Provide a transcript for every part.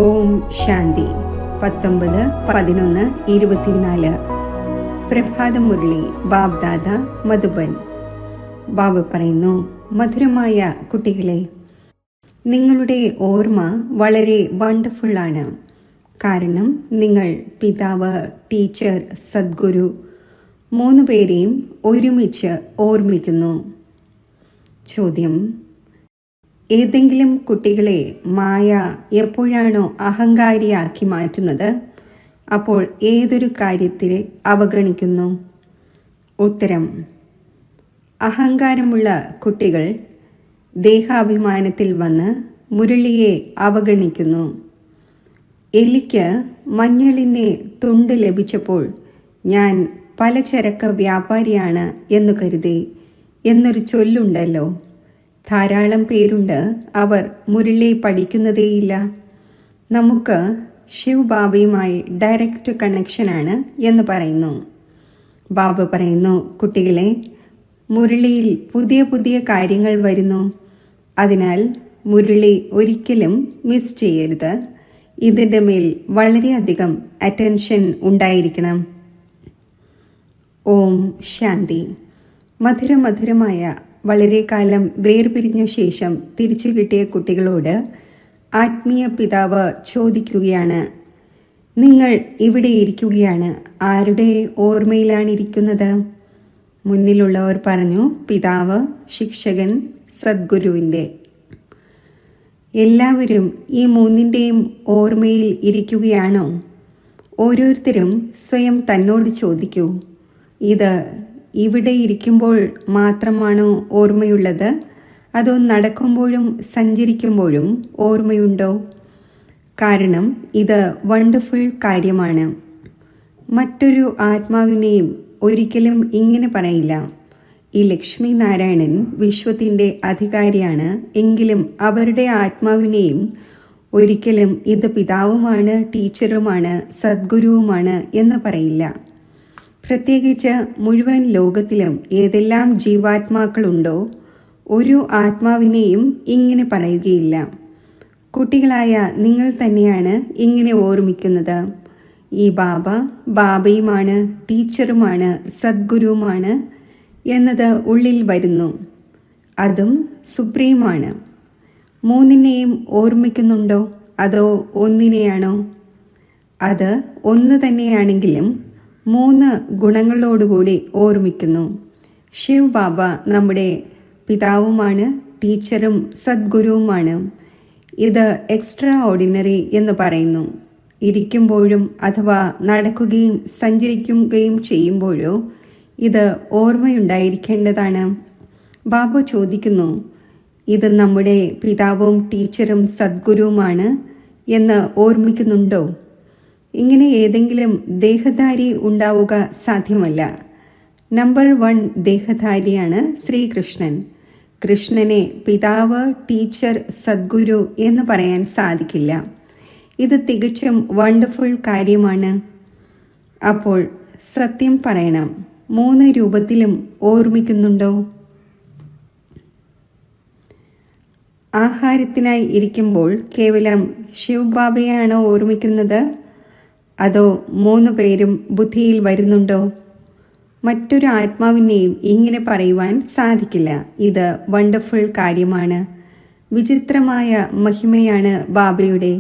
ഓം ശാന്തി 19/11/24 പ്രഭാത മുരളി ബാബ്ദാദ മധുബൻ. ബാബ പറയുന്നു, മധുരമായ കുട്ടികളെ, നിങ്ങളുടെ ഓർമ്മ വളരെ വണ്ടർഫുള്ളാണ്. കാരണം നിങ്ങൾ പിതാവ്, ടീച്ചർ, സദ്ഗുരു 3 പേരെയും ഒരുമിച്ച് ഓർമ്മിക്കുന്നു. ചോദ്യം: ഏതെങ്കിലും കുട്ടികളെ മായ എപ്പോഴാണോ അഹങ്കാരിയാക്കി മാറ്റുന്നത്, അപ്പോൾ ഏതൊരു കാര്യത്തെ അവഗണിക്കുന്നു? ഉത്തരം: അഹങ്കാരമുള്ള കുട്ടികൾ ദേഹാഭിമാനത്തിൽ വന്ന് മുരളിയെ അവഗണിക്കുന്നു. എലിക്ക് മഞ്ഞളിൻ്റെ തുണ്ട് ലഭിച്ചപ്പോൾ ഞാൻ പലചരക്ക് വ്യാപാരിയാണ് എന്നു കരുതി എന്നൊരു ചൊല്ലുണ്ടല്ലോ. ധാരാളം പേരുണ്ട്, അവർ മുരളി പഠിക്കുന്നതേയില്ല. നമുക്ക് ശിവ് ബാബയുമായി ഡയറക്റ്റ് കണക്ഷനാണ് എന്ന് പറയുന്നു. ബാബ പറയുന്നു, കുട്ടികളെ, മുരളിയിൽ പുതിയ പുതിയ കാര്യങ്ങൾ വരുന്നു. അതിനാൽ മുരളി ഒരിക്കലും മിസ് ചെയ്യരുത്. ഇതിൻ്റെ മേൽ വളരെയധികം അറ്റൻഷൻ ഉണ്ടായിരിക്കണം. ഓം ശാന്തി. മധുരമായ വളരെ കാലം വേർപിരിഞ്ഞ ശേഷം തിരിച്ചു കിട്ടിയ കുട്ടികളോട് ആത്മീയ പിതാവ് ചോദിക്കുകയാണ്, നിങ്ങൾ ഇവിടെ ഇരിക്കുകയാണ്, ആരുടെ ഓർമ്മയിലാണിരിക്കുന്നത്? മുന്നിലുള്ളവർ പറഞ്ഞു, പിതാവ്, ശിക്ഷകൻ, സദ്ഗുരുവിൻ്റെ. എല്ലാവരും ഈ 3ൻ്റെയും ഓർമ്മയിൽ ഇരിക്കുകയാണോ? ഓരോരുത്തരും സ്വയം തന്നോട് ചോദിക്കൂ, ഇത് ഇവിടെ ഇരിക്കുമ്പോൾ മാത്രമാണോ ഓർമ്മയുള്ളത്, അതോ നടക്കുമ്പോഴും സഞ്ചരിക്കുമ്പോഴും ഓർമ്മയുണ്ടോ? കാരണം ഇത് വണ്ടർഫുൾ കാര്യമാണ്. മറ്റൊരു ആത്മാവിനെയും ഒരിക്കലും ഇങ്ങനെ പറയില്ല, ഈ ലക്ഷ്മി നാരായണൻ വിശ്വത്തിൻ്റെ അധികാരിയാണ്, എങ്കിലും അവരുടെ ആത്മാവിനെയും ഒരിക്കലും ഇത് പിതാവുമാണ്, ടീച്ചറുമാണ്, സദ്ഗുരുവുമാണ് എന്ന് പറയില്ല. പ്രത്യേകിച്ച് മുഴുവൻ ലോകത്തിലും ഏതെല്ലാം ജീവാത്മാക്കളുണ്ടോ, ഒരു ആത്മാവിനെയും ഇങ്ങനെ പറയുകയില്ല. കുട്ടികളായ നിങ്ങൾ തന്നെയാണ് ഇങ്ങനെ ഓർമ്മിക്കുന്നത്. ഈ ബാബ ബാബയുമാണ്, ടീച്ചറുമാണ്, സദ്ഗുരുവുമാണ് എന്നത് ഉള്ളിൽ വരുന്നു. അതും സുപ്രീമാണ്. 3നെയും ഓർമ്മിക്കുന്നുണ്ടോ, അതോ ഒന്നിനെയാണോ? അത് ഒന്ന് തന്നെയാണെങ്കിലും 3 ഗുണങ്ങളോടുകൂടി ഓർമ്മിക്കുന്നു. ശിവ് ബാബ നമ്മുടെ പിതാവുമാണ്, ടീച്ചറും സദ്ഗുരുവുമാണ്. ഇത് എക്സ്ട്രാ ഓർഡിനറി എന്ന് പറയുന്നു. ഇരിക്കുമ്പോഴും അഥവാ നടക്കുകയും സഞ്ചരിക്കുകയും ചെയ്യുമ്പോഴോ ഇത് ഓർമ്മയുണ്ടായിരിക്കേണ്ടതാണ്. ബാബ ചോദിക്കുന്നു, ഇത് നമ്മുടെ പിതാവും ടീച്ചറും സദ്ഗുരുവുമാണ് എന്ന് ഓർമ്മിക്കുന്നുണ്ടോ? ഇങ്ങനെ ഏതെങ്കിലും ദേഹധാരി ഉണ്ടാവുക സാധ്യമല്ല. നമ്പർ 1 ദേഹധാരിയാണ് ശ്രീകൃഷ്ണൻ. കൃഷ്ണനെ പിതാവ്, ടീച്ചർ, സദ്ഗുരു എന്ന് പറയാൻ സാധിക്കില്ല. ഇത് തികച്ചും വണ്ടർഫുൾ കാര്യമാണ്. അപ്പോൾ സത്യം പറയണം, 3 രൂപത്തിലും ഓർമ്മിക്കുന്നുണ്ടോ? ആഹാരത്തിനായി ഇരിക്കുമ്പോൾ കേവലം ശിവ് ബാബയെയാണോ ഓർമ്മിക്കുന്നത്, അതോ 3 പേരും ബുദ്ധിയിൽ വരുന്നുണ്ടോ? മറ്റൊരു ആത്മാവിനെയും ഇങ്ങനെ പറയുവാൻ സാധിക്കില്ല. ഇത് വണ്ടർഫുൾ കാര്യമാണ്. വിചിത്രമായ മഹിമയാണ് ബാബയുടെ.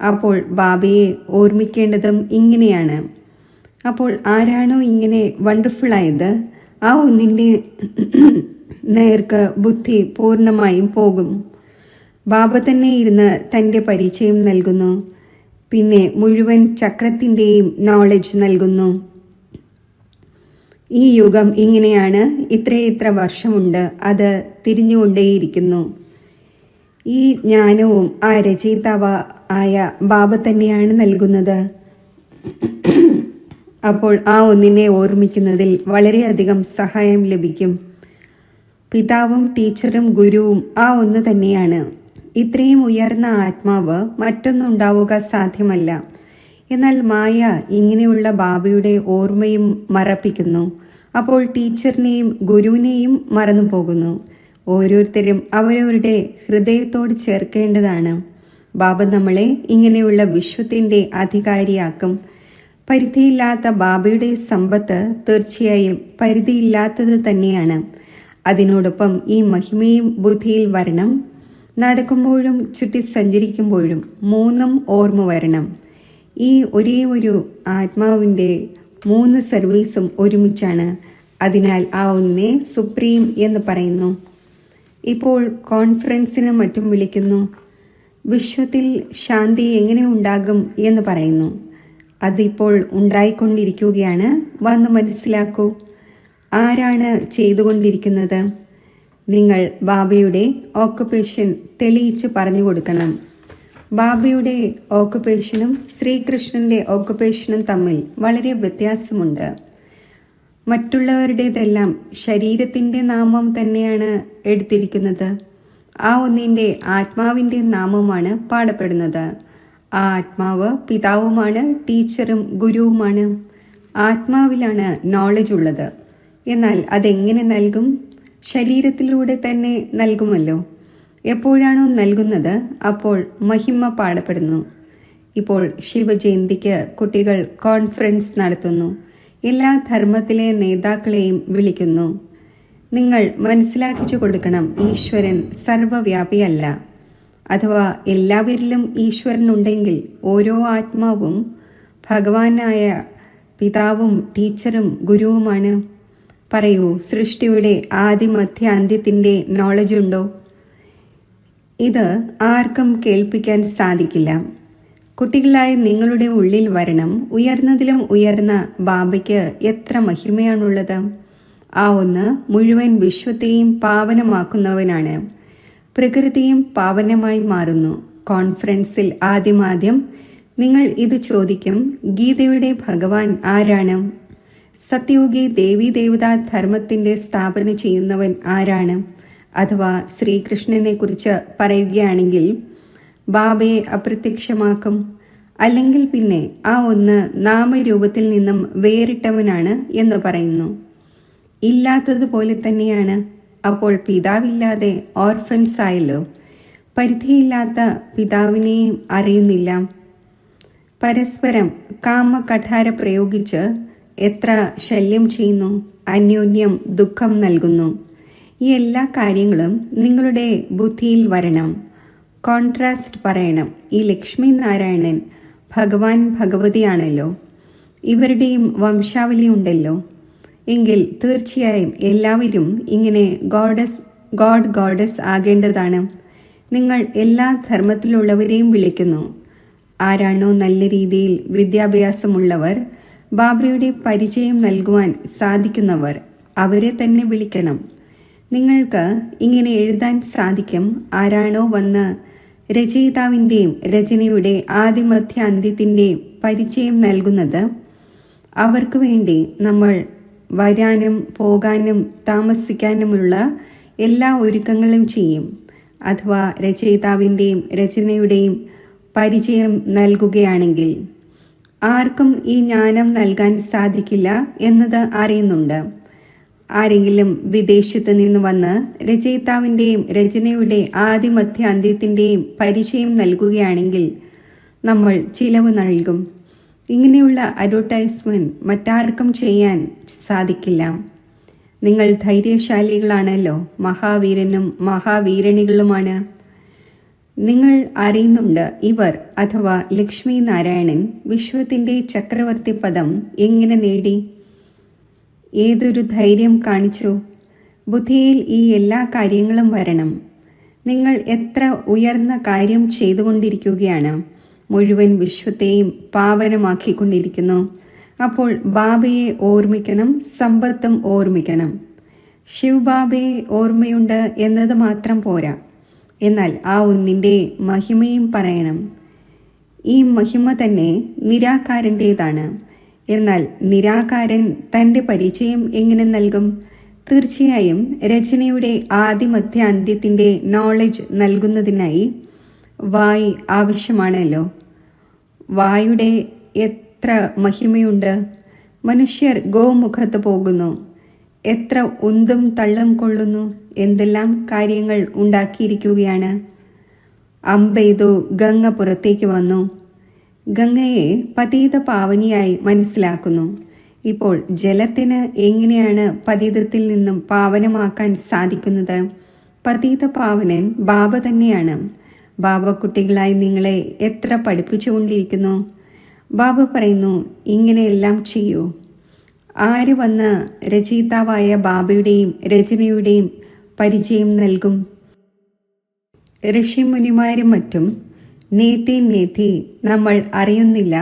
അപ്പോൾ ബാബയെ ഓർമ്മിക്കേണ്ടതും ഇങ്ങനെയാണ്. അപ്പോൾ ആരാണോ ഇങ്ങനെ വണ്ടർഫുള്ളായത്, ആ ഒന്നിൻ്റെ നേർക്ക് ബുദ്ധി പൂർണ്ണമായും പോകും. ബാബ തന്നെ ഇരുന്ന് തൻ്റെ പരിചയം നൽകുന്നു. പിന്നെ മുഴുവൻ ചക്രത്തിൻ്റെയും നോളജ് നൽകുന്നു. ഈ യുഗം ഇങ്ങനെയാണ്, ഇത്ര വർഷമുണ്ട്, അത് തിരിഞ്ഞുകൊണ്ടേയിരിക്കുന്നു. ഈ ജ്ഞാനവും ആ രചയിതാവ് ആയ ബാബ തന്നെയാണ് നൽകുന്നത്. അപ്പോൾ ആ ഒന്നിനെ ഓർമ്മിക്കുന്നതിൽ വളരെയധികം സഹായം ലഭിക്കും. പിതാവും ടീച്ചറും ഗുരുവും ആ ഒന്ന് തന്നെയാണ്. ഇത്രയും ഉയർന്ന ആത്മാവ് മറ്റൊന്നുണ്ടാവുക സാധ്യമല്ല. എന്നാൽ മായ ഇങ്ങനെയുള്ള ബാബയുടെ ഓർമ്മയും മറപ്പിക്കുന്നു. അപ്പോൾ ടീച്ചറിനെയും ഗുരുവിനെയും മറന്നു പോകുന്നു. ഓരോരുത്തരും അവരവരുടെ ഹൃദയത്തോട് ചേർക്കേണ്ടതാണ്. ബാബ നമ്മളെ ഇങ്ങനെയുള്ള വിശ്വത്തിൻ്റെ അധികാരിയാക്കും. പരിധിയില്ലാത്ത ബാബയുടെ സമ്പത്ത് തീർച്ചയായും പരിധിയില്ലാത്തത് തന്നെയാണ്. അതിനോടൊപ്പം ഈ മഹിമയും ബുദ്ധിയിൽ വരണം. നടക്കുമ്പോഴും ചുറ്റി സഞ്ചരിക്കുമ്പോഴും മൂന്നും ഓർമ്മ വരണം. ഈ ഒരേ ഒരു ആത്മാവിൻ്റെ 3 സർവീസും ഒരുമിച്ചാണ്. അതിനാൽ ആ ഒന്നിനെ സുപ്രീം എന്ന് പറയുന്നു. ഇപ്പോൾ കോൺഫറൻസിന് മറ്റും വിളിക്കുന്നു. വിശ്വത്തിൽ ശാന്തി എങ്ങനെ ഉണ്ടാകും എന്ന് പറയുന്നു. അതിപ്പോൾ ഉണ്ടായിക്കൊണ്ടിരിക്കുകയാണ്. വന്ന് മനസ്സിലാക്കൂ. ആരാണ് ചെയ്തുകൊണ്ടിരിക്കുന്നത്? നിങ്ങൾ ബാബയുടെ ഓക്കുപേഷൻ തെളിയിച്ച് പറഞ്ഞു കൊടുക്കണം. ബാബയുടെ ഓക്കുപേഷനും ശ്രീകൃഷ്ണൻ്റെ ഓക്കുപേഷനും തമ്മിൽ വളരെ വ്യത്യാസമുണ്ട്. മറ്റുള്ളവരുടേതെല്ലാം ശരീരത്തിൻ്റെ നാമം തന്നെയാണ് എടുത്തിരിക്കുന്നത്. ആ ഒന്നിൻ്റെ ആത്മാവിൻ്റെ നാമമാണ് പാടപ്പെടുന്നത്. ആ ആത്മാവ് പിതാവുമാണ്, ടീച്ചറും ഗുരുവുമാണ്. ആത്മാവിലാണ് നോളജ് ഉള്ളത്. എന്നാൽ അതെങ്ങനെ നൽകും? ശരീരത്തിലൂടെ തന്നെ നൽകുമല്ലോ. എപ്പോഴാണോ നൽകുന്നത് അപ്പോൾ മഹിമ പാടപ്പെടുന്നു. ഇപ്പോൾ ശിവജയന്തിക്ക് കുട്ടികൾ കോൺഫറൻസ് നടത്തുന്നു. എല്ലാ ധർമ്മത്തിലെ നേതാക്കളെയും വിളിക്കുന്നു. നിങ്ങൾ മനസ്സിലാക്കിച്ചു കൊടുക്കണം, ഈശ്വരൻ സർവവ്യാപിയല്ല. അഥവാ എല്ലാവരിലും ഈശ്വരനുണ്ടെങ്കിൽ ഓരോ ആത്മാവും ഭഗവാനായ പിതാവും ടീച്ചറും ഗുരുവുമാണ്. പറയൂ, സൃഷ്ടിയുടെ ആദിമധ്യ അന്ത്യത്തിൻ്റെ നോളജ് ഉണ്ടോ? ഇത് ആർക്കും കേൾപ്പിക്കാൻ സാധിക്കില്ല. കുട്ടികളായ നിങ്ങളുടെ ഉള്ളിൽ വരണം. ഉയർന്നതിലും ഉയർന്ന ബാബയ്ക്ക് എത്ര മഹിമയാണുള്ളത്. ആ ഒന്ന് മുഴുവൻ വിശ്വത്തെയും പാവനമാക്കുന്നവനാണ്. പ്രകൃതിയും പാവനമായി മാറുന്നു. കോൺഫറൻസിൽ ആദ്യം നിങ്ങൾ ഇത് ചോദിക്കും, ഗീതയുടെ ഭഗവാൻ ആരാണ്? സത്യയോഗി ദേവീ ദേവതാ ധർമ്മത്തിൻ്റെ സ്ഥാപന ചെയ്യുന്നവൻ ആരാണ്? അഥവാ ശ്രീകൃഷ്ണനെ കുറിച്ച് പറയുകയാണെങ്കിൽ ബാബയെ അപ്രത്യക്ഷമാക്കും. അല്ലെങ്കിൽ പിന്നെ ആ ഒന്ന് നാമരൂപത്തിൽ നിന്നും വേറിട്ടവനാണ് എന്ന് പറയുന്നു. ഇല്ലാത്തതുപോലെ തന്നെയാണ്. അപ്പോൾ പിതാവില്ലാതെ ഓർഫൻസ് ആയല്ലോ. പരിധിയില്ലാത്ത പിതാവിനെയും അറിയുന്നില്ല. പരസ്പരം കാമകഠാര പ്രയോഗിച്ച് എത്ര ശല്യം ചെയ്യുന്നു, അന്യോന്യം ദുഃഖം നൽകുന്നു. ഈ എല്ലാ കാര്യങ്ങളും നിങ്ങളുടെ ബുദ്ധിയിൽ വരണം. കോൺട്രാസ്റ്റ് പറയണം. ഈ ലക്ഷ്മി നാരായണൻ ഭഗവാൻ ഭഗവതിയാണല്ലോ. ഇവരുടെയും വംശാവലി ഉണ്ടല്ലോ. എങ്കിൽ തീർച്ചയായും എല്ലാവരും ഇങ്ങനെ ഗോഡസ് ആകേണ്ടതാണ്. നിങ്ങൾ എല്ലാ ധർമ്മത്തിലുള്ളവരെയും വിളിക്കുന്നു. ആരാണോ നല്ല രീതിയിൽ വിദ്യാഭ്യാസമുള്ളവർ, ബാബയുടെ പരിചയം നൽകുവാൻ സാധിക്കുന്നവർ, അവരെ തന്നെ വിളിക്കണം. നിങ്ങൾക്ക് ഇങ്ങനെ എഴുതാൻ സാധിക്കും. ആരാണോ വന്ന് രചയിതാവിൻ്റെയും രചനയുടെ ആദിമധ്യ അന്ത്യത്തിൻ്റെയും പരിചയം നൽകുന്നത്, അവർക്ക് വേണ്ടി നമ്മൾ വരാനും പോകാനും താമസിക്കാനുമുള്ള എല്ലാ ഒരുക്കങ്ങളും ചെയ്യും. അഥവാ രചയിതാവിൻ്റെയും രചനയുടെയും പരിചയം നൽകുകയാണെങ്കിൽ ആർക്കും ഈ ജ്ഞാനം നൽകാൻ സാധിക്കില്ല എന്നത് അറിയുന്നുണ്ട്. ആരെങ്കിലും വിദേശത്ത് നിന്ന് വന്ന് രചയിതാവിൻ്റെയും രചനയുടെ ആദിമധ്യ അന്ത്യത്തിൻ്റെയും പരിചയം നൽകുകയാണെങ്കിൽ നമ്മൾ ചിലവ് നൽകും. ഇങ്ങനെയുള്ള അഡ്വർടൈസ്മെൻറ്റ് മറ്റാർക്കും ചെയ്യാൻ സാധിക്കില്ല. നിങ്ങൾ ധൈര്യശാലികളാണല്ലോ, മഹാവീരനും മഹാവീരണികളുമാണ്. നിങ്ങൾ അറിയുന്നുണ്ട്, ഇവർ അഥവാ ലക്ഷ്മി നാരായണൻ വിശ്വത്തിൻ്റെ ചക്രവർത്തി പദം എങ്ങനെ നേടി? ഏതൊരു ധൈര്യം കാണിച്ചു? ബുദ്ധിയിൽ ഈ എല്ലാ കാര്യങ്ങളും വരണം. നിങ്ങൾ എത്ര ഉയർന്ന കാര്യം ചെയ്തുകൊണ്ടിരിക്കുകയാണ്. മുഴുവൻ വിശ്വത്തെയും പാവനമാക്കിക്കൊണ്ടിരിക്കുന്നു. അപ്പോൾ ബാബയെ ഓർമ്മിക്കണം, സമ്പത്തും ഓർമ്മിക്കണം. ശിവബാബയെ ഓർമ്മയുണ്ട് എന്നത് മാത്രം പോരാ. എന്നാൽ ആ ഒന്നിൻ്റെ മഹിമയും പറയണം. ഈ മഹിമ തന്നെ നിരാകാരൻ്റേതാണ്. എന്നാൽ നിരാകാരൻ തൻ്റെ പരിചയം എങ്ങനെ നൽകും? തീർച്ചയായും രചനയുടെ ആദിമധ്യ അന്ത്യത്തിൻ്റെ നോളജ് നൽകുന്നതിനായി വായ് ആവശ്യമാണല്ലോ. വായുടെ എത്ര മഹിമയുണ്ട്. മനുഷ്യർ ഗോമുഖത്ത് പോകുന്നു. എത്ര ഉന്തും തള്ളും കൊള്ളുന്നു. എന്തെല്ലാം കാര്യങ്ങൾ ഉണ്ടാക്കിയിരിക്കുകയാണ്. അമ്പെയ്തു ഗംഗ പുറത്തേക്ക് വന്നു. ഗംഗയെ പതീത പാവനിയായി മനസ്സിലാക്കുന്നു. ഇപ്പോൾ ജലത്തിന് എങ്ങനെയാണ് പതീതത്തിൽ നിന്നും പാവനമാക്കാൻ സാധിക്കുന്നത്? പതീത പാവനൻ ബാബ തന്നെയാണ്. ബാബ കുട്ടികളായി നിങ്ങളെ എത്ര പഠിപ്പിച്ചുകൊണ്ടിരിക്കുന്നു. ബാബ പറയുന്നു, ഇങ്ങനെയെല്ലാം ചെയ്യൂ. ആര് വന്ന് രചയിതാവായ ബാബയുടെയും രചനയുടെയും പരിചയം നൽകും? ഋഷിമുനിമാരും മറ്റും നേതി നമ്മൾ അറിയുന്നില്ല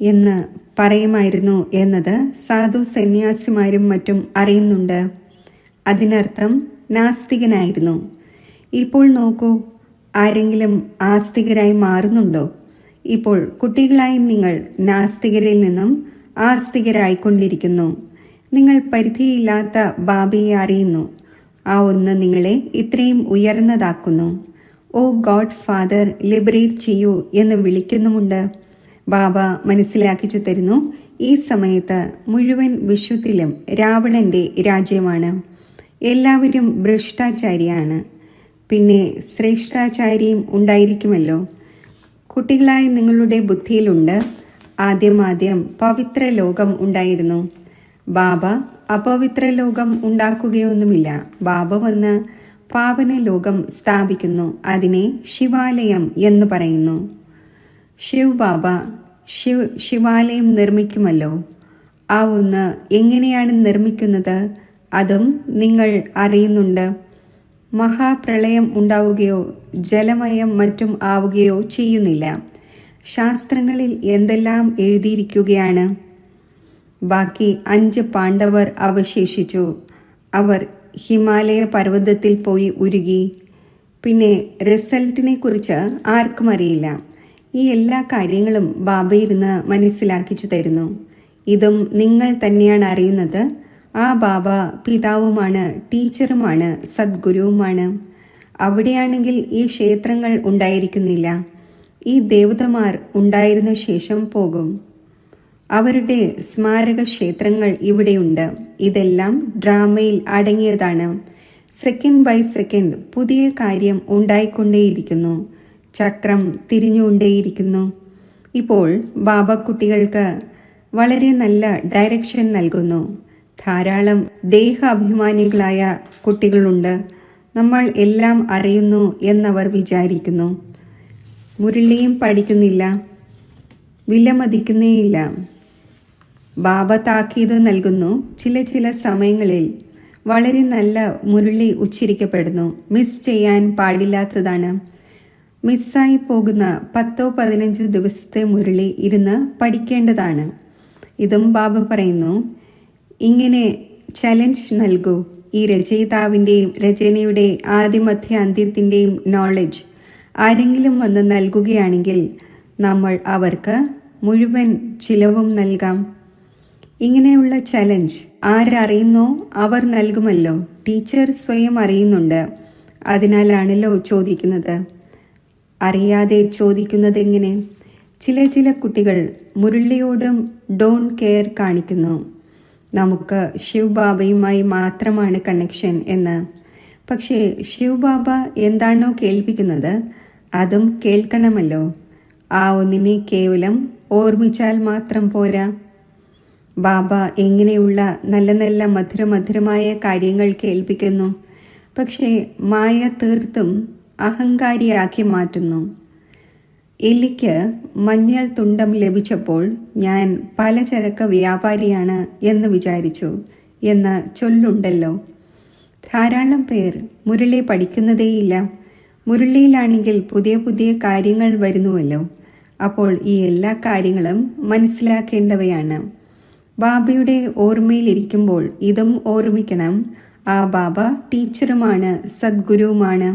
എന്ന് പറയുമായിരുന്നു എന്നത് സാധു സന്യാസിമാരും മറ്റും അറിയുന്നുണ്ട്. അതിനർത്ഥം നാസ്തികനായിരുന്നു. ഇപ്പോൾ നോക്കൂ, ആരെങ്കിലും ആസ്തികരായി മാറുന്നുണ്ടോ? ഇപ്പോൾ കുട്ടികളായി നിങ്ങൾ നാസ്തികരിൽ നിന്നും ആസ്തികരായിക്കൊണ്ടിരിക്കുന്നു. നിങ്ങൾ പരിധിയില്ലാത്ത ബാബയെ അറിയുന്നു. ആ ഒന്ന് നിങ്ങളെ ഇത്രയും ഉയർന്നതാക്കുന്നു. ഓ ഗോഡ് ഫാദർ, ലിബറേറ്റ് ചെയ്യൂ എന്ന് വിളിക്കുന്നുമുണ്ട്. ബാബ മനസ്സിലാക്കിച്ചു തരുന്നു, ഈ സമയത്ത് മുഴുവൻ വിശ്വത്തിലും രാവണന്റെ രാജ്യമാണ്. എല്ലാവരും ഭ്രഷ്ടാചാരിയാണ്. പിന്നെ ശ്രേഷ്ഠാചാരിയും ഉണ്ടായിരിക്കുമല്ലോ. കുട്ടികളായി നിങ്ങളുടെ ബുദ്ധിയിലുണ്ട്, ആദ്യം പവിത്ര ലോകം ഉണ്ടായിരുന്നു. ബാബ അപവിത്ര ലോകം ഉണ്ടാക്കുകയൊന്നുമില്ല. ബാബ വന്ന് പാവന ലോകം സ്ഥാപിക്കുന്നു. അതിനെ ശിവാലയം എന്ന് പറയുന്നു. ശിവ് ബാബ ശിവാലയം നിർമ്മിക്കുമല്ലോ. ആ ഒന്ന് എങ്ങനെയാണ് നിർമ്മിക്കുന്നത്? അതും നിങ്ങൾ അറിയുന്നുണ്ട്. മഹാപ്രളയം ഉണ്ടാവുകയോ ജലമയം മറ്റും ആവുകയോ ചെയ്യുന്നില്ല. ശാസ്ത്രങ്ങളിൽ എന്തെല്ലാം എഴുതിയിരിക്കുകയാണ്. ബാക്കി 5 പാണ്ഡവർ അവശേഷിച്ചു. അവർ ഹിമാലയ പർവ്വതത്തിൽ പോയി ഉരുകി. പിന്നെ റിസൾട്ടിനെ കുറിച്ച് ആർക്കും അറിയില്ല. ഈ എല്ലാ കാര്യങ്ങളും ബാബ ഇരുന്ന് മനസ്സിലാക്കിച്ചു തരുന്നു. ഇതും നിങ്ങൾ തന്നെയാണ് അറിയുന്നത്. ആ ബാബ പിതാവുമാണ്, ടീച്ചറുമാണ്, സദ്ഗുരുവുമാണ്. അവിടെയാണെങ്കിൽ ഈ ക്ഷേത്രങ്ങൾ ഉണ്ടായിരിക്കുന്നില്ല. ഈ ദേവതമാർ ഉണ്ടായിരുന്ന ശേഷം പോകും. അവരുടെ സ്മാരക ക്ഷേത്രങ്ങൾ ഇവിടെയുണ്ട്. ഇതെല്ലാം ഡ്രാമയിൽ അടങ്ങിയതാണ്. സെക്കൻഡ് ബൈ സെക്കൻഡ് പുതിയ കാര്യം ഉണ്ടായിക്കൊണ്ടേയിരിക്കുന്നു. ചക്രം തിരിഞ്ഞുകൊണ്ടേയിരിക്കുന്നു. ഇപ്പോൾ ബാബ കുട്ടികൾക്ക് വളരെ നല്ല ഡയറക്ഷൻ നൽകുന്നു. ധാരാളം ദേഹാഭിമാനികളായ കുട്ടികളുണ്ട്. നമ്മൾ എല്ലാം അറിയുന്നു എന്നവർ വിചാരിക്കുന്നു. മുരളിയും പഠിക്കുന്നില്ല, വിലമതിക്കുന്നേയില്ല. ബാബ താക്കീത് നൽകുന്നു. ചില സമയങ്ങളിൽ വളരെ നല്ല മുരളി ഉച്ചരിക്കപ്പെടുന്നു. മിസ് ചെയ്യാൻ പാടില്ലാത്തതാണ്. മിസ്സായി പോകുന്ന 10-15 ദിവസത്തെ മുരളി ഇരുന്ന് പഠിക്കേണ്ടതാണ്. ഇതും ബാബ പറയുന്നു, ഇങ്ങനെ ചലഞ്ച് നൽകൂ. ഈ രചയിതാവിൻ്റെയും രചനയുടെ ആദിമധ്യ അന്ത്യത്തിൻ്റെയും നോളജ് ആരെങ്കിലും വന്ന് നൽകുകയാണെങ്കിൽ നമ്മൾ അവർക്ക് മുഴുവൻ ചിലവും നൽകാം. ഇങ്ങനെയുള്ള ചലഞ്ച് ആരറിയുന്നോ അവർ നൽകുമല്ലോ. ടീച്ചർ സ്വയം അറിയുന്നുണ്ട്. അതിനാലാണല്ലോ ചോദിക്കുന്നത്. അറിയാതെ ചോദിക്കുന്നത് എങ്ങനെ? ചില കുട്ടികൾ മുരളിയോടും ഡോൺ കെയർ കാണിക്കുന്നു. നമുക്ക് ശിവ് ബാബയുമായി മാത്രമാണ് കണക്ഷൻ എന്ന്. പക്ഷേ ശിവ് ബാബ എന്താണോ കേൾപ്പിക്കുന്നത് അതും കേൾക്കണമല്ലോ. ആ ഒന്നിനെ കേവലം ഓർമ്മിച്ചാൽ മാത്രം പോരാ. ബാബ എങ്ങനെയുള്ള നല്ല മധുരമായ കാര്യങ്ങൾ കേൾപ്പിക്കുന്നു. പക്ഷേ മായ തീർത്തും അഹങ്കാരിയാക്കി മാറ്റുന്നു. എലിക്ക് മഞ്ഞൾ തുണ്ടം ലഭിച്ചപ്പോൾ ഞാൻ പലചരക്ക് വ്യാപാരിയാണ് എന്ന് വിചാരിച്ചു എന്ന ചൊല്ലുണ്ടല്ലോ. ധാരാളം പേർ മുരളി പഠിക്കുന്നതേയില്ല. മുരളിയിലാണെങ്കിൽ പുതിയ കാര്യങ്ങൾ വരുന്നുവല്ലോ. അപ്പോൾ ഈ എല്ലാ കാര്യങ്ങളും മനസ്സിലാക്കേണ്ടവയാണ്. ബാബയുടെ ഓർമ്മയിലിരിക്കുമ്പോൾ ഇതും ഓർമ്മിക്കണം. ആ ബാബ ടീച്ചറുമാണ്, സദ്ഗുരുവുമാണ്.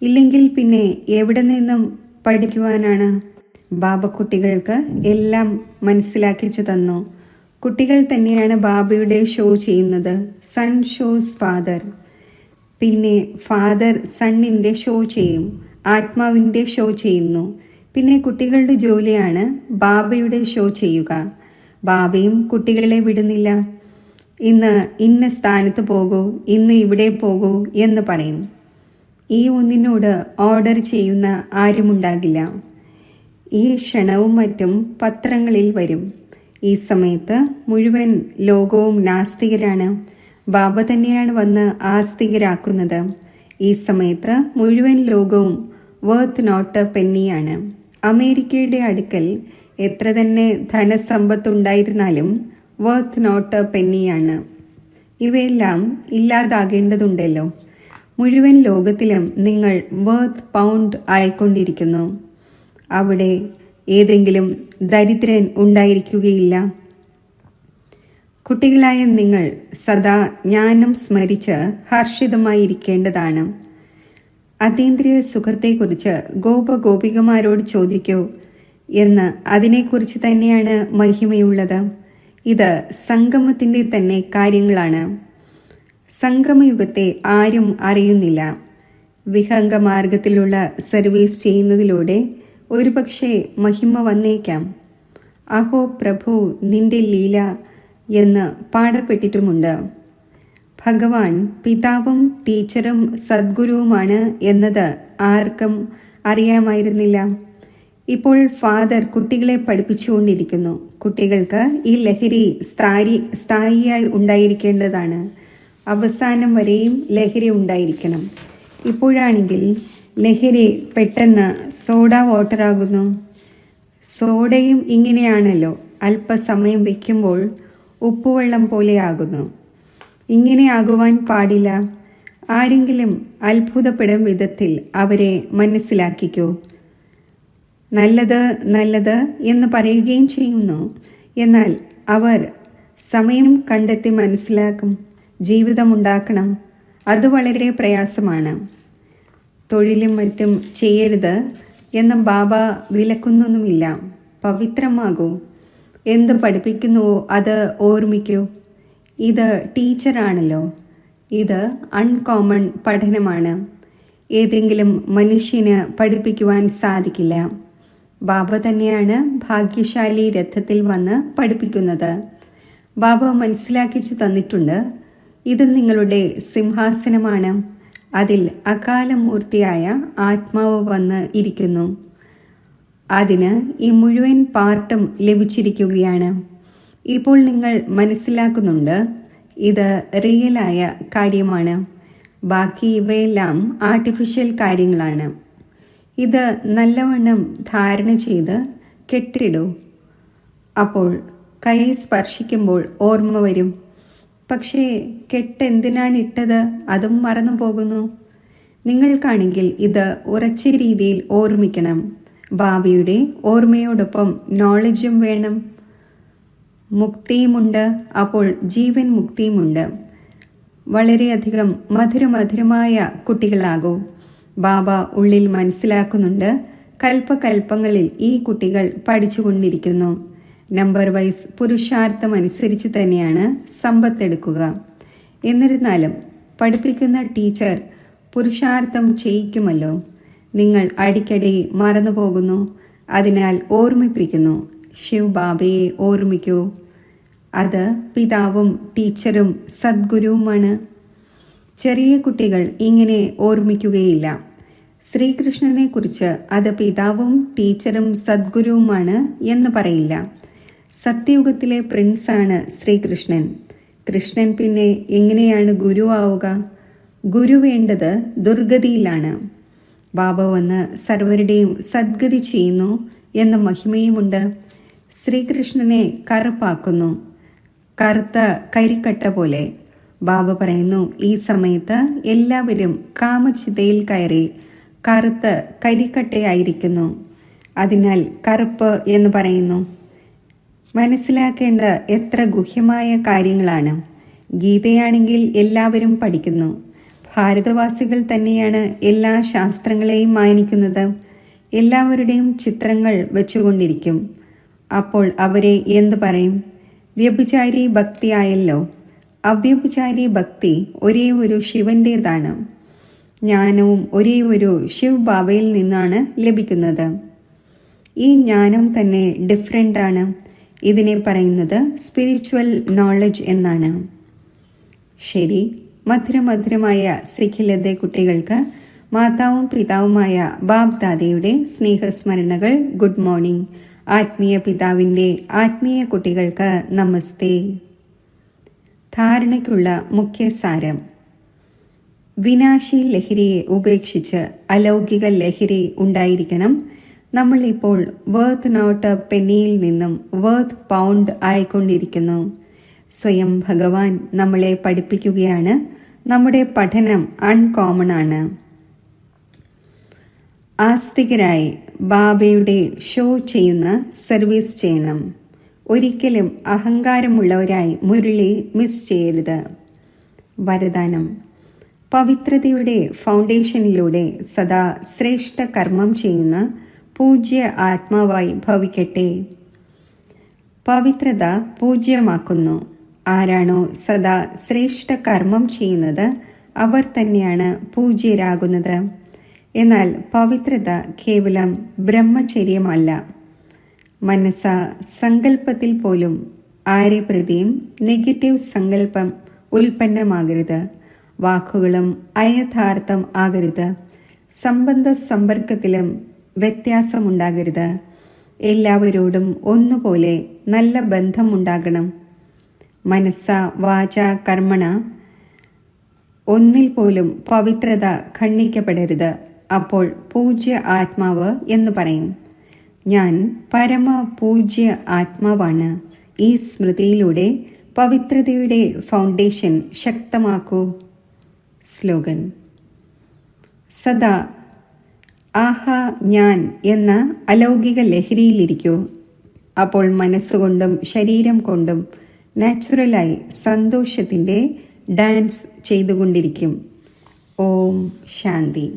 ഇല്ലെങ്കിൽ പിന്നെ എവിടെ നിന്നും പഠിക്കുവാനാണ്? ബാബ കുട്ടികൾക്ക് എല്ലാം മനസ്സിലാക്കിച്ചു തന്നു. കുട്ടികൾ തന്നെയാണ് ബാബയുടെ ഷോ ചെയ്യുന്നത്. Son shows father. പിന്നെ ഫാദർ സണ്ണിൻ്റെ ഷോ ചെയ്യും, ആത്മാവിൻ്റെ ഷോ ചെയ്യുന്നു. പിന്നെ കുട്ടികളുടെ ജോലിയാണ് ബാബയുടെ ഷോ ചെയ്യുക. ബാബയും കുട്ടികളെ വിടുന്നില്ല. ഇന്ന് ഇന്ന സ്ഥാനത്ത് പോകൂ, ഇന്ന് ഇവിടെ പോകൂ എന്ന് പറയും. ഈ ഒന്നിനോട് ഓർഡർ ചെയ്യുന്ന ആരുമുണ്ടാകില്ല. ഈ ക്ഷണവും മറ്റും പത്രങ്ങളിൽ വരും. ഈ സമയത്ത് മുഴുവൻ ലോകവും നാസ്തികരാണ്. ബാബ തന്നെയാണ് വന്ന് ആസ്തികരാക്കുന്നത്. ഈ സമയത്ത് മുഴുവൻ ലോകവും വർത്ത് നോട്ട് പെന്നിയാണ്. അമേരിക്കയുടെ അടുക്കൽ എത്ര തന്നെ ധനസമ്പത്തുണ്ടായിരുന്നാലും വർത്ത് നോട്ട് പെന്നിയാണ്. ഇവയെല്ലാം ഇല്ലാതാകേണ്ടതുണ്ടല്ലോ. മുഴുവൻ ലോകത്തിലും നിങ്ങൾ വർത്ത് പൗണ്ട് ആയിക്കൊണ്ടിരിക്കുന്നു. അവിടെ ഏതെങ്കിലും ദരിദ്രൻ ഉണ്ടായിരിക്കുകയില്ല. കുട്ടികളായ നിങ്ങൾ സദാ ജ്ഞാനം സ്മരിച്ച് ഹർഷിതമായിരിക്കേണ്ടതാണ്. അതീന്ദ്രിയ സുഖത്തെക്കുറിച്ച് ഗോപഗോപികമാരോട് ചോദിക്കൂ എന്ന് അതിനെക്കുറിച്ച് തന്നെയാണ് മഹിമയുള്ളത്. ഇത് സംഗമത്തിൻ്റെ തന്നെ കാര്യങ്ങളാണ്. സംഗമയുഗത്തെ ആരും അറിയുന്നില്ല. വിഹംഗമാർഗത്തിലുള്ള സർവീസ് ചെയ്യുന്നതിലൂടെ ഒരുപക്ഷെ മഹിമ വന്നേക്കാം. അഹോ പ്രഭു നിന്റെ ലീല എന്ന് പാടപ്പെട്ടിട്ടുമുണ്ട്. ഭഗവാൻ പിതാവും ടീച്ചറും സദ്ഗുരുവുമാണ് എന്നത് ആർക്കും അറിയാമായിരുന്നില്ല. ഇപ്പോൾ ഫാദർ കുട്ടികളെ പഠിപ്പിച്ചുകൊണ്ടിരിക്കുന്നു. കുട്ടികൾക്ക് ഈ ലഹരി സ്ഥായിയായി ഉണ്ടായിരിക്കേണ്ടതാണ്. അവസാനം വരെയും ലഹരി ഉണ്ടായിരിക്കണം. ഇപ്പോഴാണെങ്കിൽ ലഹരി പെട്ടെന്ന് സോഡ വാട്ടറാകുന്നു. സോഡയും ഇങ്ങനെയാണല്ലോ, അല്പസമയം വയ്ക്കുമ്പോൾ ഉപ്പുവെള്ളം പോലെയാകുന്നു. ഇങ്ങനെ ആകുവാൻ പാടില്ല. ആരെങ്കിലും അത്ഭുതപ്പെടും വിധത്തിൽ അവരെ മനസ്സിലാക്കിക്കൂ. നല്ലത് നല്ലത് എന്ന് പറയുകയും ചെയ്യുന്നു. എന്നാൽ അവർ സമയം കണ്ടെത്തി മനസ്സിലാക്കും. ജീവിതമുണ്ടാക്കണം. അത് വളരെ പ്രയാസമാണ്. തൊഴിലും മറ്റും ചെയ്യരുത് എന്ന് ബാബ വിലക്കുന്നൊന്നുമില്ല. പവിത്രമാകൂ. എന്ത് പഠിപ്പിക്കുന്നുവോ അത് ഓർമ്മിക്കൂ. ഇത് ടീച്ചറാണല്ലോ. ഇത് അൺകോമൺ പഠനമാണ്. ഏതെങ്കിലും മനുഷ്യന് പഠിപ്പിക്കുവാൻ സാധിക്കില്ല. ബാബ തന്നെയാണ് ഭാഗ്യശാലി രഥത്തിൽ വന്ന് പഠിപ്പിക്കുന്നത്. ബാബ മനസ്സിലാക്കിച്ചു തന്നിട്ടുണ്ട്. ഇത് നിങ്ങളുടെ സിംഹാസനമാണ്. അതിൽ അകാലമൂർത്തിയായ ആത്മാവ് വന്ന് ഇരിക്കുന്നു. അതിന് ഈ മുഴുവൻ പാർട്ടും ലഭിച്ചിരിക്കുകയാണ്. ഇപ്പോൾ നിങ്ങൾ മനസ്സിലാക്കുന്നുണ്ട് ഇത് റിയലായ കാര്യമാണ്. ബാക്കി ഇവയെല്ലാം ആർട്ടിഫിഷ്യൽ കാര്യങ്ങളാണ്. ഇത് നല്ലവണ്ണം ധാരണ ചെയ്ത് കെട്ടിടൂ. അപ്പോൾ കൈ സ്പർശിക്കുമ്പോൾ ഓർമ്മ വരും. പക്ഷേ കെട്ടെന്തിനാണ് ഇട്ടത് അതും മറന്നു പോകുന്നു. നിങ്ങൾക്കാണെങ്കിൽ ഇത് ഉറച്ച രീതിയിൽ ഓർമ്മിക്കണം. ഭാവിയുടെ ഓർമ്മയോടൊപ്പം നോളജും വേണം. മുക്തിയുമുണ്ട്. അപ്പോൾ ജീവൻ മുക്തിയുമുണ്ട്. വളരെയധികം മധുരമധുരമായ കുട്ടികളാകൂ. ബാബ ഉള്ളിൽ മനസ്സിലാക്കുന്നുണ്ട്. കൽപ്പകൽപ്പങ്ങളിൽ ഈ കുട്ടികൾ പഠിച്ചുകൊണ്ടിരിക്കുന്നു. നമ്പർ വൈസ് പുരുഷാർത്ഥം അനുസരിച്ച് തന്നെയാണ് സമ്പത്തെടുക്കുക. എന്നിരുന്നാലും പഠിപ്പിക്കുന്ന ടീച്ചർ പുരുഷാർത്ഥം ചെയ്യിക്കുമല്ലോ. നിങ്ങൾ അടിക്കടി മറന്നു പോകുന്നു. അതിനാൽ ഓർമ്മിപ്പിക്കുന്നു. ശിവ് ബാബയെ ഓർമ്മിക്കൂ. അത് പിതാവും ടീച്ചറും സദ്ഗുരുവുമാണ്. ചെറിയ കുട്ടികൾ ഇങ്ങനെ ഓർമ്മിക്കുകയില്ല. ശ്രീകൃഷ്ണനെക്കുറിച്ച് അത് പിതാവും ടീച്ചറും സദ്ഗുരുവുമാണ് എന്ന് പറയില്ല. സത്യയുഗത്തിലെ പ്രിൻസാണ് ശ്രീകൃഷ്ണൻ. കൃഷ്ണൻ പിന്നെ എങ്ങനെയാണ് ഗുരു ആവുക? ഗുരു വേണ്ടത് ദുർഗതിയിലാണ്. ബാബ വന്ന് സർവരുടെയും സദ്ഗതി ചെയ്യുന്നു എന്ന മഹിമയുമുണ്ട്. ശ്രീകൃഷ്ണനെ കറുപ്പാക്കുന്നു, കറുത്ത കരിക്കട്ട പോലെ. ബാബ പറയുന്നു, ഈ സമയത്ത് എല്ലാവരും കാമചിതയിൽ കയറി കറുത്ത കരിക്കട്ടയായിരിക്കുന്നു. അതിനാൽ കറുപ്പ് എന്ന് പറയുന്നു. മനസ്സിലാക്കേണ്ട എത്ര ഗുഹ്യമായ കാര്യങ്ങളാണ്. ഗീതയാണെങ്കിൽ എല്ലാവരും പഠിക്കുന്നു. ഭാരതവാസികൾ തന്നെയാണ് എല്ലാ ശാസ്ത്രങ്ങളെയും മാനിക്കുന്നത്. എല്ലാവരുടെയും ചിത്രങ്ങൾ വെച്ചുകൊണ്ടിരിക്കും. അപ്പോൾ അവരെ എന്തു പറയും? വ്യഭിചാരി ഭക്തിയായല്ലോ. അവ്യഭിചാരി ഭക്തി ഒരേ ഒരു ശിവൻ്റേതാണ്. ജ്ഞാനവും ഒരേ ഒരു ശിവ് ബാബയിൽ നിന്നാണ് ലഭിക്കുന്നത്. ഈ ജ്ഞാനം തന്നെ ഡിഫറെൻ്റ് ആണ്. ഇതിനെ പറയുന്നത് സ്പിരിച്വൽ നോളജ് എന്നാണ്. ശരി, മധുരമധുരമായ സിഖിലത്തെ കുട്ടികൾക്ക് മാതാവും പിതാവുമായ ബാബ് ദാദയുടെ സ്നേഹസ്മരണകൾ. Good morning. ആത്മീയ പിതാവിൻ്റെ ആത്മീയ കുട്ടികൾക്ക് നമസ്തേ. ധാരണയ്ക്കുള്ള മുഖ്യസാരം: വിനാശി ലഹരിയെ ഉപേക്ഷിച്ച് അലൗകിക ലഹരി ഉണ്ടായിരിക്കണം. നമ്മൾ ഇപ്പോൾ വർത്ത് നോട്ട് പെന്നിയിൽ നിന്നും വർത്ത് പൗണ്ട് ആയിക്കൊണ്ടിരിക്കുന്നു. സ്വയം ഭഗവാൻ നമ്മളെ പഠിപ്പിക്കുകയാണ്. നമ്മുടെ പഠനം അൺകോമൺ ആണ്. ആസ്തികരായി ബാബയുടെ ഷോ ചെയ്യുന്ന സർവീസ് ചെയ്യണം. ഒരിക്കലും അഹങ്കാരമുള്ളവരായി മുരളി മിസ് ചെയ്യരുത്. വരദാനം: പവിത്രതയുടെ ഫൗണ്ടേഷനിലൂടെ സദാ ശ്രേഷ്ഠ കർമ്മം ചെയ്യുന്ന പൂജ്യ ആത്മാവായി ഭവിക്കട്ടെ. പവിത്രത പൂജ്യമാക്കുന്നു. ആരാണോ സദാ ശ്രേഷ്ഠ കർമ്മം ചെയ്യുന്നത് അവർ തന്നെയാണ് പൂജ്യരാകുന്നത്. എന്നാൽ പവിത്രത കേവലം ബ്രഹ്മചര്യമല്ല. മനസ്സ സങ്കല്പത്തിൽ പോലും ആരെ പ്രതിയും നെഗറ്റീവ് സങ്കല്പം ഉൽപ്പന്നമാകരുത്. വാക്കുകളും അയഥാർത്ഥം ആകരുത്. സംബന്ധ സമ്പർക്കത്തിലും വ്യത്യാസമുണ്ടാകരുത്. എല്ലാവരോടും ഒന്നുപോലെ നല്ല ബന്ധമുണ്ടാകണം. മനസ്സ വാച കർമ്മണ ഒന്നിൽ പോലും പവിത്രത ഖണ്ഡിക്കപ്പെടരുത്. അപ്പോൾ പൂജ്യ ആത്മാവ് എന്ന് പറയും. ഞാൻ പരമ പൂജ്യ ആത്മാവാണ്. ഈ സ്മൃതിയിലൂടെ പവിത്രതയുടെ ഫൗണ്ടേഷൻ ശക്തമാക്കൂ. സ്ലോഗൻ: സദാ ആഹാ ഞാൻ എന്ന അലൗകിക ലഹരിയിലിരിക്കൂ. അപ്പോൾ മനസ്സുകൊണ്ടും ശരീരം കൊണ്ടും നാച്ചുറലായി സന്തോഷത്തിൻ്റെ ഡാൻസ് ചെയ്തുകൊണ്ടിരിക്കും. ഓം ശാന്തി.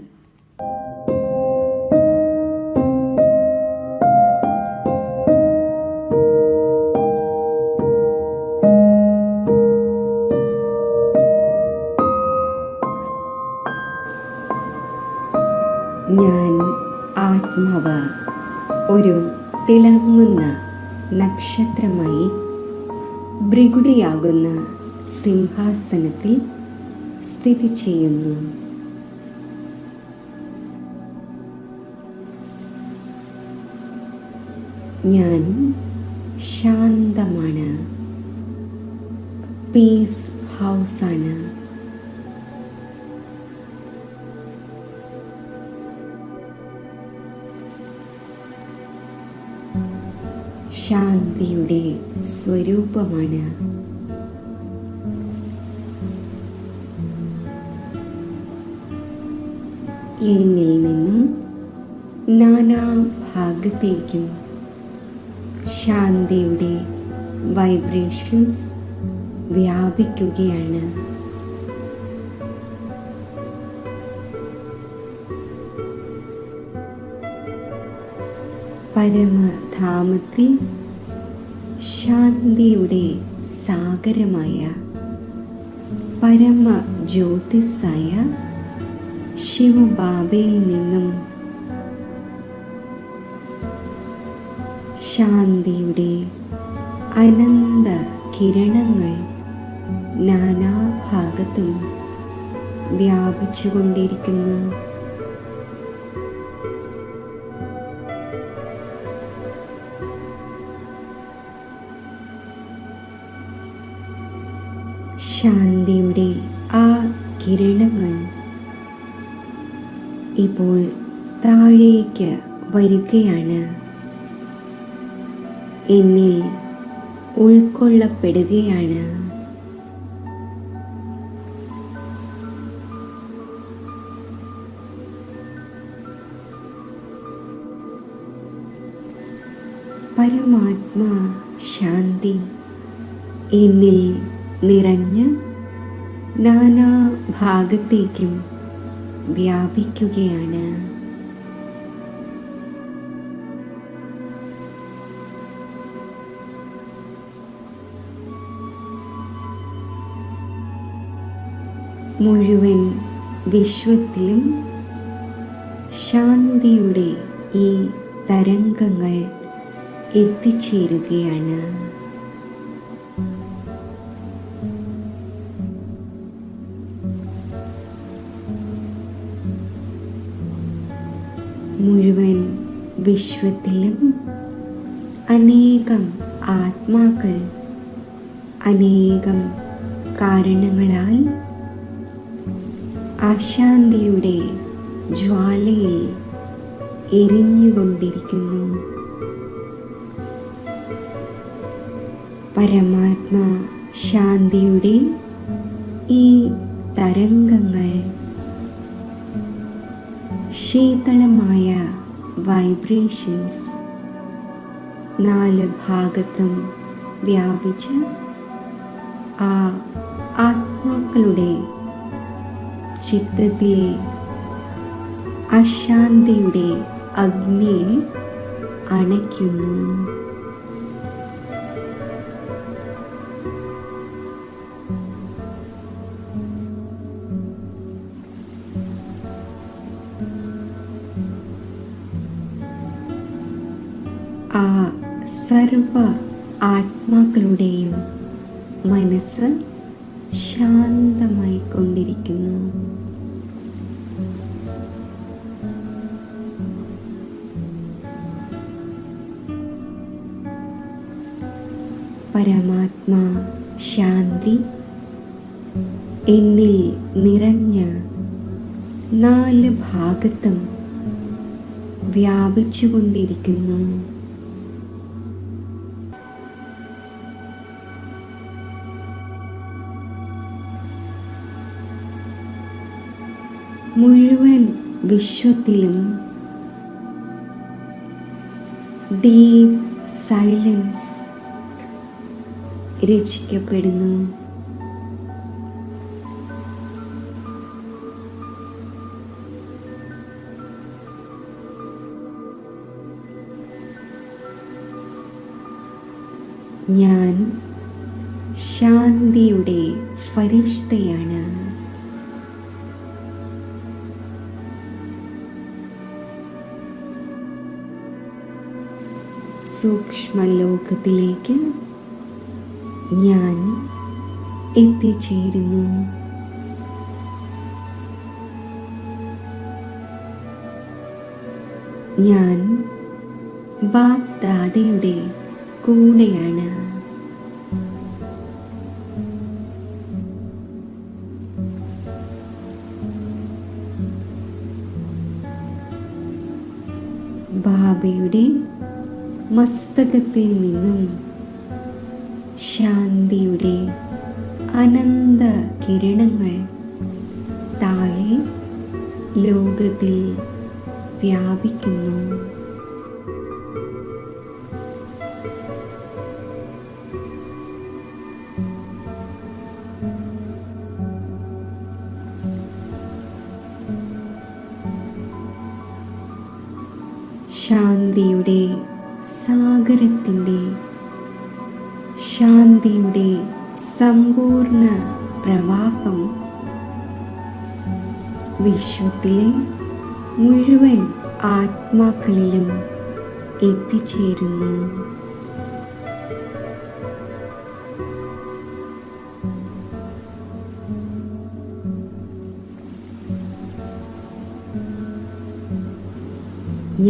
ഞാൻ ആത്മാവ് ഒരു തിളങ്ങുന്ന നക്ഷത്രമായി ഭൃഗുടിയാകുന്ന സിംഹാസനത്തിൽ സ്ഥിതി ചെയ്യുന്നു. ഞാൻ ശാന്തമാണ്. പീസ് ഹൗസാണ്. ശാന്തിയുടെ സ്വരൂപമാണ്. എന്നിൽ നിന്നും നാനാഭാഗത്തേക്കും ശാന്തിയുടെ വൈബ്രേഷൻസ് വ്യാപിക്കുകയാണ്. പരമധാമത്തിൽ ശാന്തിയുടെ സാഗരമായ പരമ ജ്യോതിസായ ശിവബാബയിൽ നിന്നും ശാന്തിയുടെ അനന്ത കിരണങ്ങൾ നാനാഭാഗത്തും വ്യാപിച്ചുകൊണ്ടിരിക്കുന്നു. ശാന്തിയുടെ ആ കിരണങ്ങൾ ഇപ്പോൾ താഴേക്ക് വരികയാണ്. എന്നിൽ ഉൾക്കൊള്ളപ്പെടുകയാണ്. പരമാത്മാ ശാന്തി എന്നിൽ നിറഞ്ഞ് നാനാഭാഗത്തേക്കും വ്യാപിക്കുകയാണ്. മുഴുവൻ വിശ്വത്തിലും ശാന്തിയുടെ ഈ തരംഗങ്ങൾ എത്തിച്ചേരുകയാണ്. മുഴുവൻ വിശ്വത്തിലും അനേകം ആത്മാക്കൾ അനേകം കാരണങ്ങളാൽ അശാന്തിയുടെ ജ്വാലയിൽ എരിഞ്ഞുകൊണ്ടിരിക്കുന്നു. പരമാത്മാ ശാന്തിയുടെ ഈ തരംഗങ്ങൾ ശീതളമായ വൈബ്രേഷൻസ് 4 ഭാഗത്തും വ്യാപിച്ച് ആ ആത്മാക്കളുടെ ചിത്തത്തിലെ അശാന്തിയുടെ അഗ്നിയെ അണയ്ക്കുന്നു. ആ സർവ ആത്മാക്കളുടെയും മനസ്സ് ശാന്തമായി കൊണ്ടിരിക്കുന്നു. പരമാത്മാ ശാന്തി എന്നിൽ നിറഞ്ഞ് 4 ഭാഗത്തും വ്യാപിച്ചുകൊണ്ടിരിക്കുന്നു. മുഴുവൻ വിശ്വത്തിലും ഡീപ് സൈലൻസ് രചിക്കപ്പെടുന്നു. ഞാൻ ശാന്തിയുടെ ഫരിഷ്തയാണ്. സൂക്ഷ്മലോകത്തിലേക്ക് ഞാൻ എത്തിച്ചേരുന്നു. ഞാൻ ബാപ് ദാദയുടെ കൂടെയാണ്. ബാബയുടെ മസ്തകത്തിൽ നിന്നും ശാന്തിയുടെ അനന്ത കിരണങ്ങൾ താഴെ ലോകത്തിൽ വ്യാപിക്കുന്നു. ശാന്തിയുടെ സാഗരത്തിൻ്റെ ശാന്തിയുടെ സമ്പൂർണ്ണ പ്രവാഹം വിശ്വത്തിലെ മുഴുവൻ ആത്മാക്കളിലും എത്തിച്ചേരുന്നു.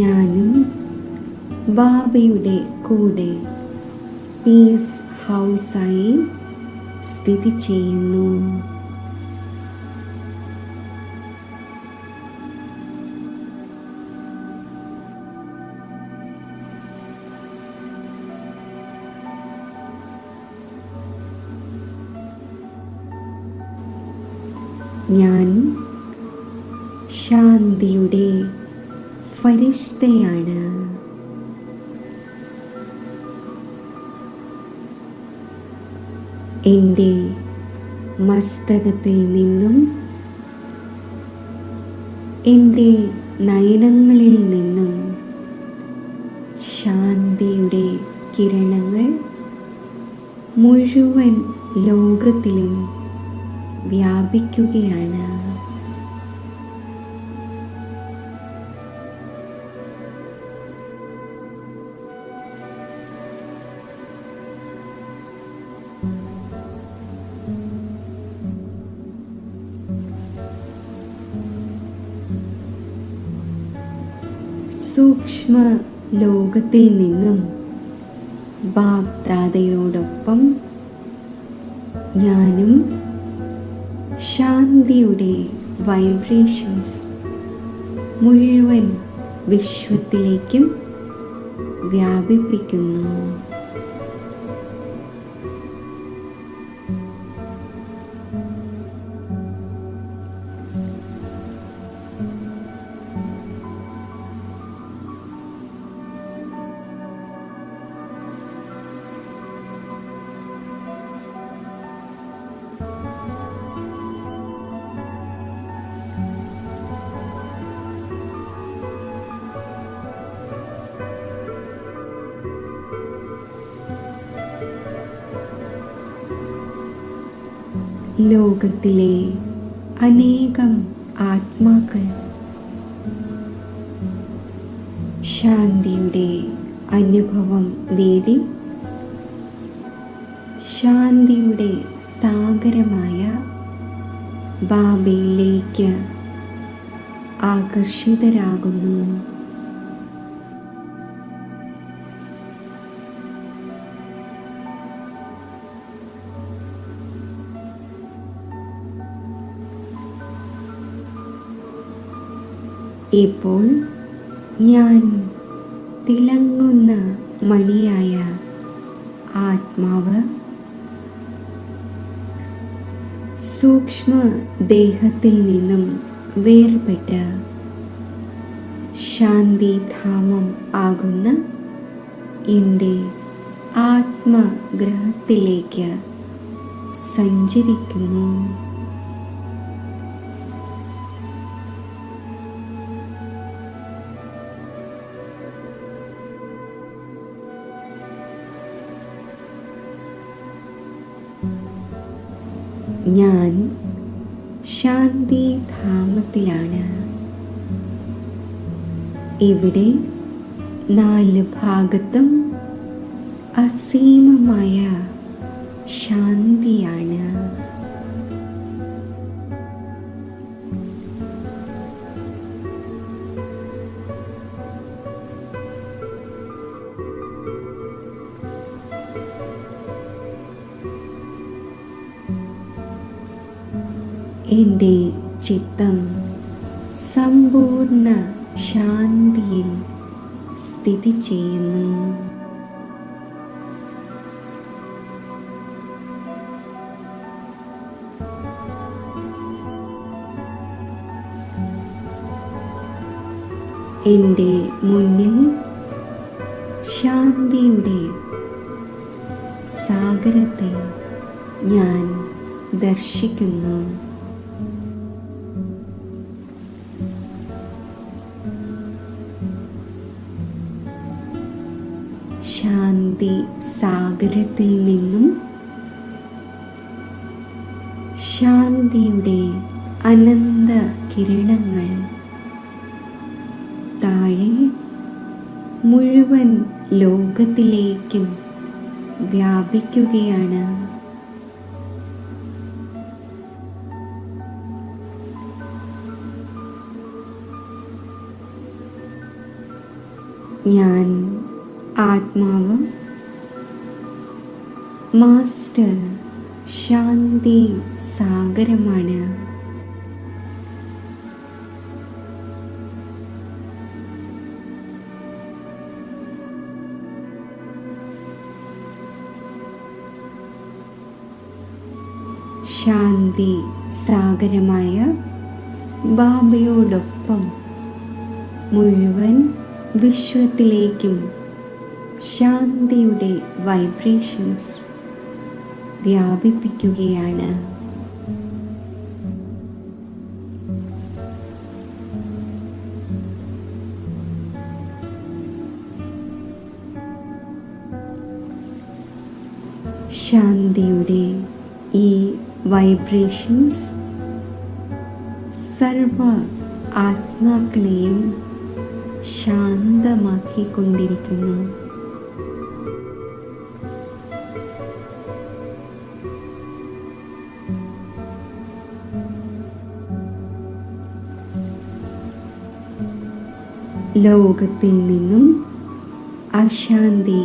ഞാനും ബാബയുടെ കൂടെ പീസ് ഹൗസായി സ്ഥിതി ചെയ്യുന്നു. ഞാൻ ശാന്തിയുടെ ഫരിഷ്തയാണ്. എൻ്റെ മസ്തകത്തിൽ നിന്നും എൻ്റെ നയനങ്ങളിൽ നിന്നും ശാന്തിയുടെ കിരണങ്ങൾ മുഴുവൻ ലോകത്തിലും വ്യാപിക്കുകയാണ്. സൂക്ഷ്മ ലോകത്തിൽ നിന്നും ബാബ് ദാദയോടൊപ്പം ഞാനും ശാന്തിയുടെ വൈബ്രേഷൻസ് മുഴുവൻ വിശ്വത്തിലേക്കും വ്യാപിപ്പിക്കുന്നു. ലോകത്തിലെ അനേകം ആത്മാക്കൾ ശാന്തിയുടെ അനുഭവം നേടി ശാന്തിയുടെ സാഗരമായ ബാബയിലേക്ക് ആകർഷിതരാകുന്നു. ഇപ്പോൾ ഞാൻ തിളങ്ങുന്ന മണിയായ ആത്മാവ് സൂക്ഷ്മ ദേഹത്തിൽ നിന്നും വേർപെട്ട് ശാന്തിധാമം ആകുന്ന എൻ്റെ ആത്മഗ്രഹത്തിലേക്ക് സഞ്ചരിക്കുന്നു. ഞാൻ ശാന്തിധാമത്തിലാണ്. ഇവിടെ 4 ഭാഗത്തും അസീമമായ ശാന്തിയാണ്. എൻ്റെ ചിത്തം സമ്പൂർണ്ണ ശാന്തിയിൽ സ്ഥിതി ചെയ്യുന്നു. എൻ്റെ മുന്നിൽ ശാന്തിയുടെ സാഗരത്തെ ഞാൻ ദർശിക്കുന്നു. ശാന്തി സാഗരത്തിൽ നിന്നും ശാന്തിയുടെ അനന്ത കിരണങ്ങൾ താഴെ മുഴുവൻ ലോകത്തിലേക്കും വ്യാപിക്കുകയാണ്. ഞാൻ ആത്മാവ് മാസ്റ്റർ ശാന്തി സാഗരമാണ്. ശാന്തി സാഗരമായ ബാബയോടൊപ്പം മുഴുവൻ വിശ്വത്തിലേക്കും ശാന്തിയുടെ വൈബ്രേഷൻസ് വ്യാപിപ്പിക്കുകയാണ്. ശാന്തിയുടെ ഈ വൈബ്രേഷൻസ് സർവ ആത്മാക്കളെയും ശാന്തമാക്കിക്കൊണ്ടിരിക്കുന്നു. ലോകത്തിൽ നിന്നും അശാന്തി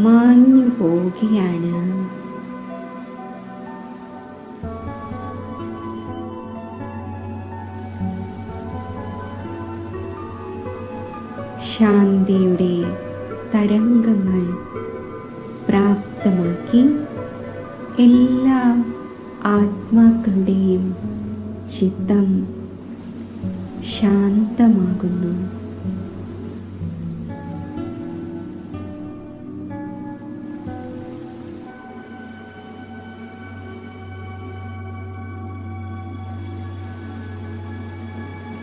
മാഞ്ഞു പോവുകയാണ്. ശാന്തിയുടെ തരംഗങ്ങൾ പ്രാപ്തമാക്കി എല്ലാ ആത്മാക്കളുടെയും ചിത്തം ശാന്തമാകുന്നു.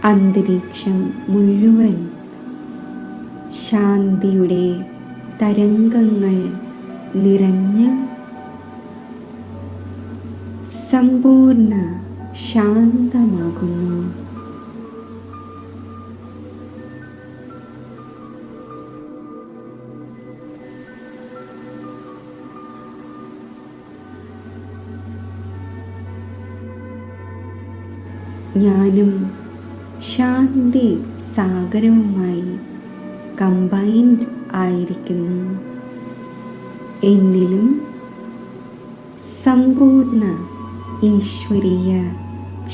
അന്തരീക്ഷം മുഴുവൻ ശാന്തിയുടെ തരംഗങ്ങൾ നിറഞ്ഞ് സമ്പൂർണ്ണ ശാന്തമാകുന്നു. ഞാനും ശാന്തി സാഗരവുമായി കമ്പൈൻഡ് ആയിരിക്കുന്നു. എന്നിലും സമ്പൂർണ്ണ ഈശ്വരീയ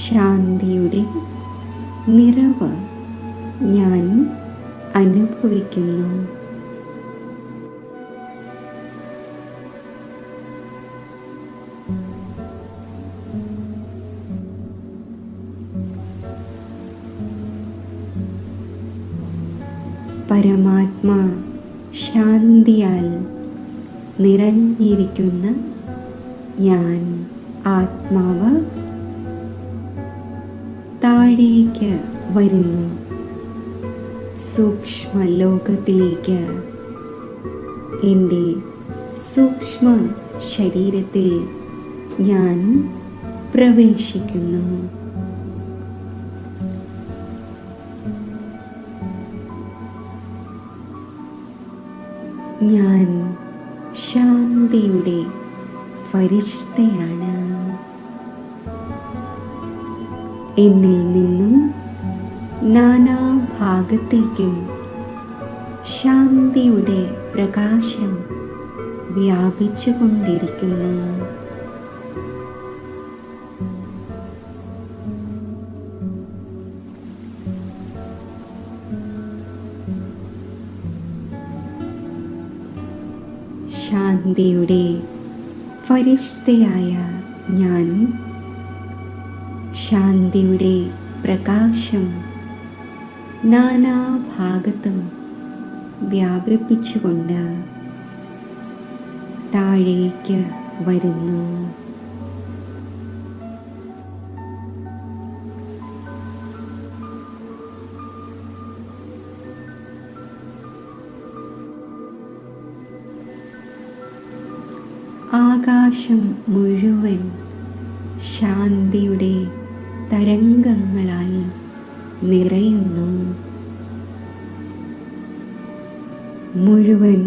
ശാന്തിയുടെ നിറവ് ഞാൻ അനുഭവിക്കുന്നു. പരമാത്മാ ശാന്തിയാൽ നിറഞ്ഞിരിക്കുന്ന ഞാൻ ആത്മാവ് താഴേക്ക് വരുന്നു. സൂക്ഷ്മ ലോകത്തിലേക്ക്, എൻ്റെ സൂക്ഷ്മ ശരീരത്തിൽ ഞാൻ പ്രവേശിക്കുന്നു. ഞാൻ ശാന്തിയുടെ ഫരിഷ്തയാണ്. എന്നിൽ നിന്നും നാനാഭാഗത്തേക്കും ശാന്തിയുടെ പ്രകാശം വ്യാപിച്ചുകൊണ്ടിരിക്കുന്നു. ശാന്തിയുടെ ഫരിഷ്തയായ ഞാൻ ശാന്തിയുടെ പ്രകാശം നാനാഭാഗത്തും വ്യാപിപ്പിച്ചുകൊണ്ട് താഴേക്ക് വരുന്നു. ആകാശം മുഴുവൻ ശാന്തിയുടെ തരംഗങ്ങളായി നിറയുന്നു. മുഴുവൻ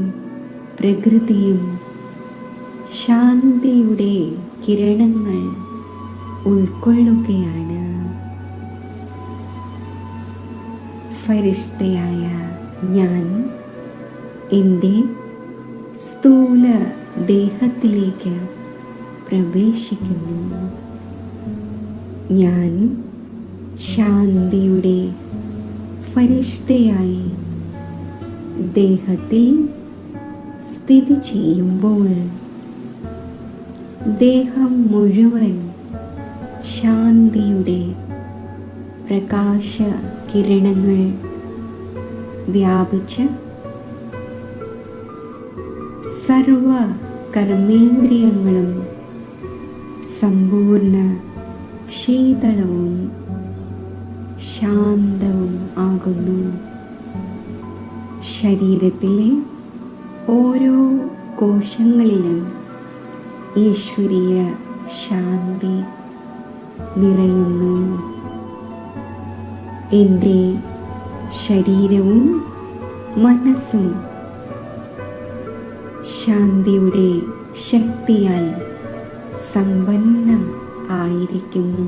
പ്രകൃതിയും ശാന്തിയുടെ കിരണങ്ങൾ ഉൾക്കൊള്ളുകയാണ്. ഫരിഷ്തയായ ഞാൻ എൻ്റെ സ്ഥൂല ദേഹത്തിലേക്ക് പ്രവേശിക്കുന്നു. ഞാൻ ശാന്തിയുടെ ഫരിഷ്തയായി ദേഹത്തിൽ സ്ഥിതി ചെയ്യുമ്പോൾ ദേഹം മുഴുവൻ ശാന്തിയുടെ പ്രകാശ കിരണങ്ങൾ വ്യാപിച്ച് സർവ കർമ്മേന്ദ്രിയങ്ങളും സമ്പൂർണ്ണ ശീതളവും ശാന്തവും ആകുന്നു. ശരീരത്തിലെ ഓരോ കോശങ്ങളിലും ഈശ്വരീയ ശാന്തി നിറയുന്നു. എൻ്റെ ശരീരവും മനസ്സും ശാന്തിയുടെ ശക്തിയാൽ സമ്പന്നം ആയിരിക്കുന്നു.